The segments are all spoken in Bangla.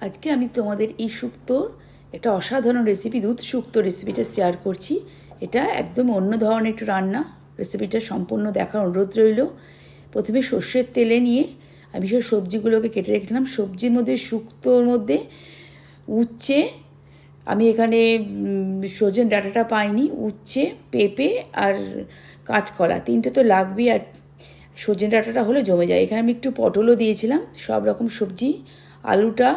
আজকে আমি তোমাদের এই শুক্তো একটা অসাধারণ রেসিপি দুধ শুক্তো রেসিপিটা শেয়ার করছি। এটা একদম অন্য ধরনের একটু রান্না। রেসিপিটা সম্পূর্ণ দেখার অনুরোধ রইল। প্রথমে সর্ষের তেলে নিয়ে আমি সব সবজিগুলোকে কেটে রেখেছিলাম। সবজির মধ্যে শুক্তোর মধ্যে উচ্ছে, আমি এখানে সজনে ডাঁটাটা পাইনি, উচ্ছে, পেঁপে আর কাঁচকলা তিনটে তো লাগবেই, আর সজনে ডাঁটাটা হলে জমে যায়। এখানে আমি একটু পটলও দিয়েছিলাম, সব রকম সবজি। আলুটা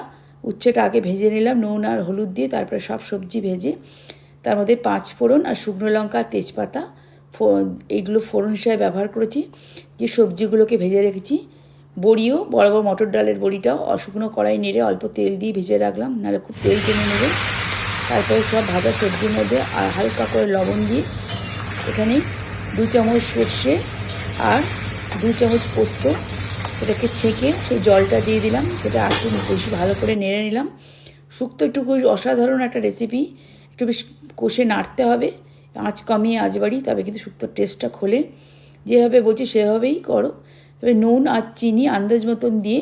উচ্ছেটা আগে ভেজে নিলাম নুন আর হলুদ দিয়ে, তারপরে সব সবজি ভেজে তার মধ্যে 5 ফোড়ন আর শুকনো লঙ্কা আর তেজপাতা এইগুলো ফোড়ন হিসাবে ব্যবহার করেছি। যে সবজিগুলোকে ভেজে রেখেছি, বড়িও বড় বড় মটর ডালের বড়িটাও শুকনো কড়াই নেড়ে অল্প তেল দিয়ে ভেজে রাখলাম, নাহলে খুব তেল টেনে নেবে। তারপরে সব ভাজা সবজির মধ্যে আর হালকা করে লবণ দিয়ে এখানে 2 চামচ সর্ষে আর 2 চামচ পোস্ত এটাকে ছেঁকে সেই জলটা দিয়ে দিলাম। সেটা একটু বেশি ভালো করে নেড়ে নিলাম। শুক্তো একটু খুব অসাধারণ একটা রেসিপি, একটু বেশ কষে নাড়তে হবে, আঁচ কমিয়ে আঁচ বাড়িয়ে, তবে কিন্তু শুক্তোর টেস্টটা খোলে। যেভাবে বলছি সেভাবেই করো। তবে নুন আর চিনি আন্দাজ মতন দিয়ে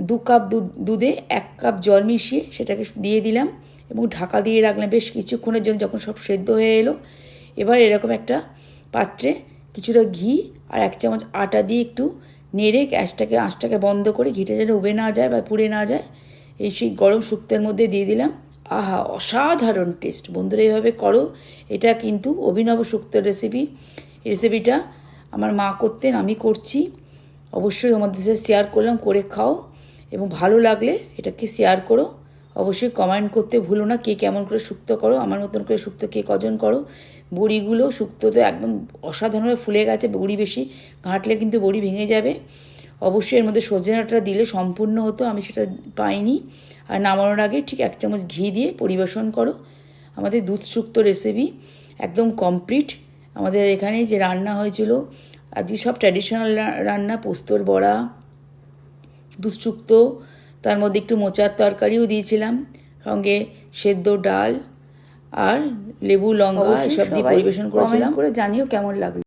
2 কাপ দুধে 1 কাপ জল মিশিয়ে সেটাকে দিয়ে দিলাম এবং ঢাকা দিয়ে রাখলাম বেশ কিছুক্ষণের জন্য। যখন সব সেদ্ধ হয়ে এলো, এবার এরকম একটা পাত্রে কিছুটা ঘি আর 1 চামচ আটা দিয়ে একটু নেড়ে আঁচটাকে বন্ধ করে, ঘিটা যেন উবে না যায় বা পুড়ে না যায়, সেই গরম শুক্তোর মধ্যে দিয়ে দিলাম। আহা, অসাধারণ টেস্ট! বন্ধুরা এইভাবে করো। এটা কিন্তু অভিনব শুক্তোর রেসিপি। রেসিপিটা আমার মা করতেন, আমি করছি। অবশ্যই তোমাদের সাথে শেয়ার করলাম, করে খাও এবং ভালো লাগলে এটাকে শেয়ার করো। অবশ্যই কমেন্ট করতে ভুলো না কে কেমন করে শুক্তো করো, আমার মতন করে শুক্তো কে কজন করো। বড়িগুলো শুক্তোতে একদম অসাধারণভাবে ফুলে গেছে। বড়ি বেশি ঘাঁটলে কিন্তু বড়ি ভেঙে যাবে। অবশ্যই এর মধ্যে সজনে ডাঁটা দিলে সম্পূর্ণ হতো, আমি সেটা পাইনি। আর নামানোর আগে ঠিক 1 চামচ ঘি দিয়ে পরিবেশন করো। আমাদের দুধ শুক্তো রেসিপি একদম কমপ্লিট। আমাদের এখানে যে রান্না হয়েছিল আজকে সব ট্র্যাডিশনাল রান্না, পোস্তর বড়া, দুধ শুক্তো, তার মধ্যে একটু মোচার তরকারিও দিয়েছিলাম, সঙ্গে সেদ্ধ ডাল আর লেবু লঙ্কা এসব দিয়ে পরিবেশন করেছিলাম। করে জানিও কেমন লাগলো।